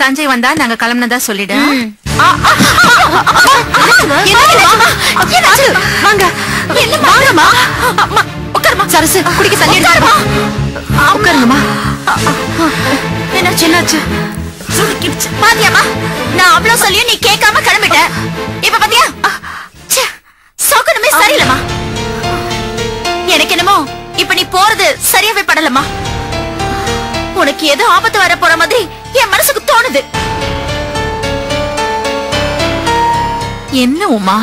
சஞ்சய் வந்தா நாங்க கிளம்புனதா சொல்லிடு. சரசு குடிக்க தண்ணி உட்காருங்கம்மா. என்னாச்சு? பாத்தியாமா, நான் அவ்வளவு சொல்லியும் நீ கேட்காம கிளம்பிட்ட. இப்ப பாத்தியா சோக்கணுமே சரியில்லமா. எனக்கு என்னமோ இப்ப நீ போறது சரியாவே படலமா. உனக்கு ஏதோ ஆபத்து வர போற மாதிரி என் மனசுக்கு தோணுது. என்ன உமா,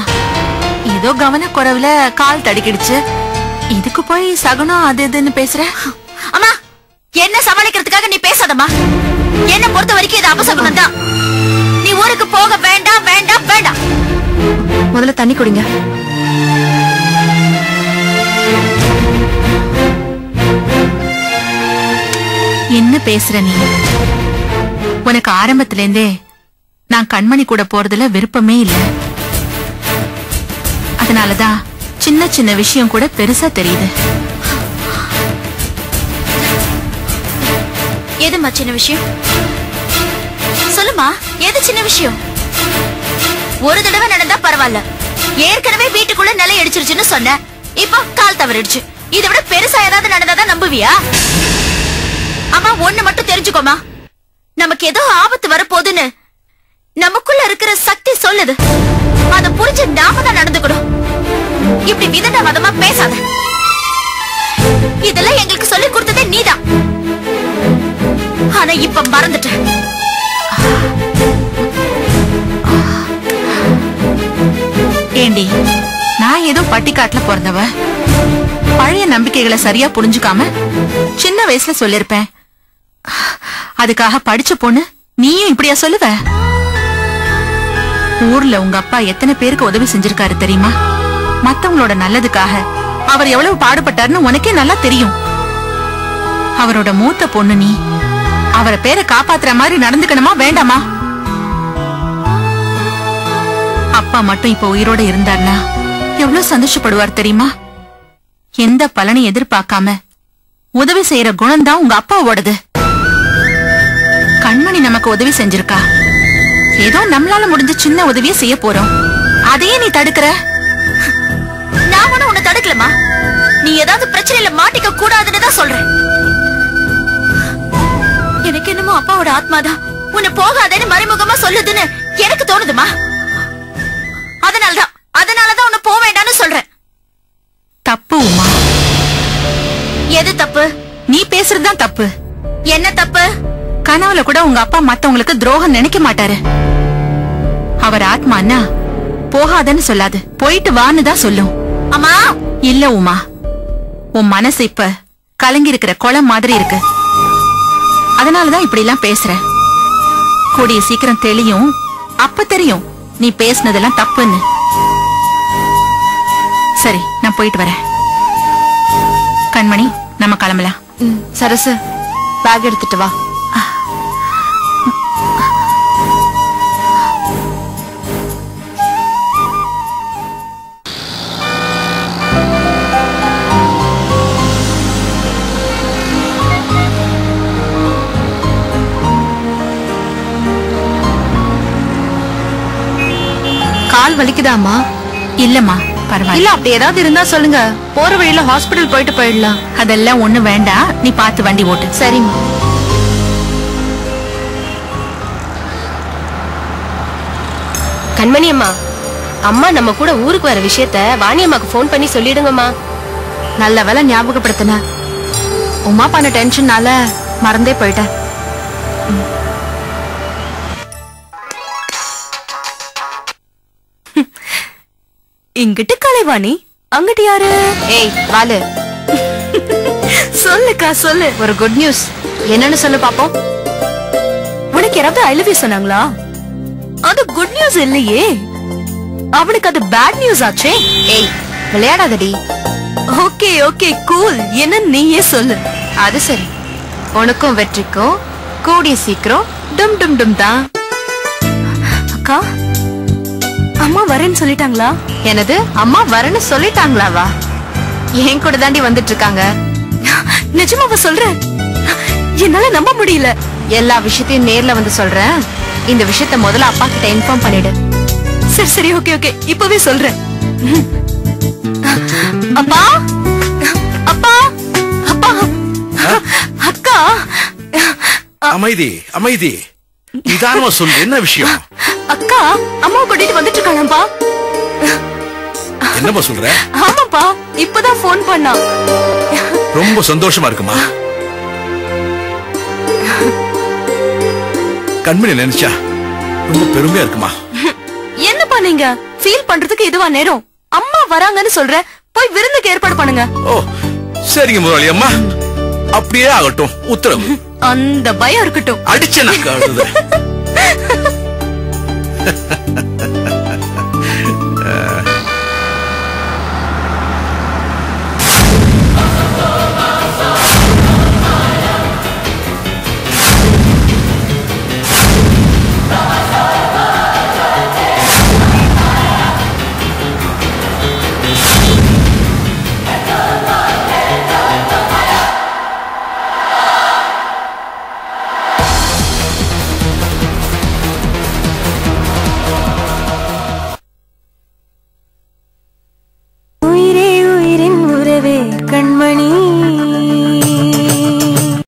ஏதோ கவன குறைவுல கால் தடுக்கிடுச்சு, இதுக்கு போய் சகுனம் அது இதுன்னு பேசுற? அம்மா, என்ன சமாளிக்கிறதுக்காக நீ பேசாதம்மா. என்ன பொறுத்த வரைக்கும் இது அபசகுனம் தான். நீ ஊருக்கு போக வேண்டாம் வேண்டாம் வேண்டாம். முதல்ல தண்ணி குடிங்க. என்ன பேசுற நீ? உனக்கு ஆரம்பத்துல இருந்தே நான் கண்மணி கூட போறதுல விருப்பமே இல்லை. அதனாலதான் சின்ன சின்ன விஷயம் கூட பெருசா தெரியுது. எதுமா சின்ன விஷயம்? சொல்லுமா, எது சின்ன விஷயம்? ஒரு தடவை நடந்தா பரவாயில்ல, ஏற்கனவே வீட்டுக்குள்ள நிலை அடிச்சிருச்சுன்னு சொன்ன, இப்போ கால் தவறிடுச்சு. இதை விட பெருசா ஏதாவது நடந்தாதான் நம்புவியா? அம்மா, ஒண்ணு மட்டும் தெரிஞ்சுக்கோமா, நமக்கு ஏதோ ஆபத்து வரப்போகுதுன்னு நமக்குள்ள இருக்கிற சக்தி சொல்லுது. அத புரிஞ்சு நாம தான் நடந்துக்கணும். இப்படி விதண்டாவாதமா பேசாத. இதெல்லாம் எங்களுக்கு சொல்லி கொடுத்ததே நீதான். ஆனா இப்ப மறந்துட்ட. ஏண்டி, நான் ஏதோ பட்டிக்காட்டுல பிறந்தவ, பழைய நம்பிக்கைகளை சரியா புரிஞ்சுக்காம சின்ன வயசுல சொல்லிருப்பேன். அதுக்காக படிச்ச பொண்ணு நீயும் இப்படியா சொல்லுவ? ஊர்ல உங்க அப்பா எத்தனை பேருக்கு உதவி செஞ்சிருக்காரு தெரியுமா? மத்தவங்களோட நல்லதுக்காக அவர் எவ்வளவு பாடுபட்டாருன்னு உனக்கே நல்லா தெரியும். அவரோட மூத்த பொண்ணு நீ. அவரை பேரை காப்பாத்துற மாதிரி நடந்துக்கணுமா வேண்டாமா? அப்பா மட்டும் இப்ப உயிரோட இருந்தார்னா எவ்வளவு சந்தோஷப்படுவார் தெரியுமா? எந்த பலனை எதிர்பார்க்காம உதவி செய்யற குணம்தான் உங்க அப்பாவோடது. கண்மணி நமக்கு உதவி செஞ்சிருக்கா, ஏதோ நம்மளால முடிஞ்ச சின்ன உதவியை செய்ய போறோம். அதையே நீ தடுக்கிற? நான் ஒண்ணு உன்னை தடுக்கலமா. நீ ஏதாவது பிரச்சனையில மாட்டிக்க கூடாதுன்னு தான் சொல்றேன். எனக்கு என்னமோ அப்பாவோட ஆத்மாதான் உன்னை போகாதேன்னு மறைமுகமா சொல்லுதுன்னு எனக்கு தோணுதுமா. அதனாலதான் உன்னை போக வேண்டாம்னு சொல்றேன். தப்பு உமா. எது தப்பு? நீ பேசுறதுதான் தப்பு. என்ன தப்பு? கனவுல கூட உங்க அப்பா மத்தவங்களுக்கு துரோகம் நினைக்க மாட்டாரு. அவர் ஆத்மான்னா போகாதன்னு சொல்லாது, போயிட்டு வான்னு தான் சொல்லும். அம்மா, இல்ல உமா, உன் மனசு இப்ப கலங்கி இருக்கிற குளம் மாதிரி இருக்கு. அதனாலதான் இப்படி எல்லாம் பேசுற. கூடிய சீக்கிரம் தெளியும், அப்ப தெரியும் நீ பேசுனதெல்லாம் தப்புன்னு. சரி, நான் போயிட்டு வரேன். கண்மணி, நம்ம கிளம்பலாம். சரசு, பேக் எடுத்துட்டு வா. கால் வலிக்குதாமா? இல்லம்மா, பரவாயில்ல. இல்ல, அப்படி ஏதாவது இருந்தா சொல்லுங்க, போற வழியில ஹாஸ்பிடல் போயிட்டு போயிடலாம். அதெல்லாம் ஒண்ணு வேண்டாம், நீ பார்த்து வண்டி ஓட்டு. சரிம்மா. கண்மணி அம்மா, அம்மா நம்ம கூட ஊருக்கு வர விஷயத்த வாணி அம்மாக்கு போன் பண்ணி சொல்லிடுங்கம்மா. நல்ல வேலை ஞாபகப்படுத்தின. உமா பண்ண டென்ஷன்னால மறந்தே போயிட்டேன். இங்கிட்டு கலைவாணி, அங்கிட்டு யாரு? ஏய் வாலு, சொல்லுக்கா சொல்லு. ஒரு குட் நியூஸ். என்னன்னு சொல்லு பாப்போம். உனக்கு யாராவது ஐ லவ் யூ சொன்னாங்களா? அது குட் நியூஸ் இல்லையே, அவனுக்கு அது பேட் நியூஸ் ஆச்சே. ஏய், விளையாடாதடி. ஓகே ஓகே கூல், என்ன நீயே சொல்லு. அது சரி, உனக்கும் வெற்றிக்கும் கூடிய சீக்கிரம் டும் டும் டும் தான். அக்கா, அம்மா வரேன்னு சொல்லிட்டாங்களா? எனது அம்மா வரேன்னு சொல்லிட்டாங்களாவா? என் கூட தாண்டி வந்துட்டு இருக்காங்க. நிஜமாவா சொல்ற? என்னால நம்ப முடியல. எல்லா விஷயத்தையும் நேர்ல வந்து சொல்றேன். இந்த விஷயத்த முதல்ல அப்பா கிட்ட இன்ஃபார்ம் பண்ணிடு. சரி சரி, ஓகே ஓகே, இப்பவே சொல்றேன். அப்பா அப்பா அப்பா அக்கா. அமைதி அமைதி, நிதானமா சொல்லு, என்ன விஷயம்? அக்கா அம்மாவை கூட்டிட்டு வந்துட்டு இருக்கானப்பா. என்னப்பா சொல்ற? ஆமாப்பா, இப்பதான் போன் பண்ணா. ரொம்ப சந்தோஷமா இருக்குமா? கண்மணி நினைச்சா ரொம்ப பெருமையா இருக்குமா? என்னப்பா நீங்க ஃபீல் பண்றதுக்கு இதுவா நேரம்? அம்மா வராங்கன்னு சொல்ற, போய் விருந்துக்கு ஏற்பாடு பண்ணுங்க. ஓ சரிங்க முதலாளி அம்மா, அப்படியே ஆகட்டும், உத்தரவு. அந்த பயம் இருக்கட்டும். அடிச்ச நாக்கு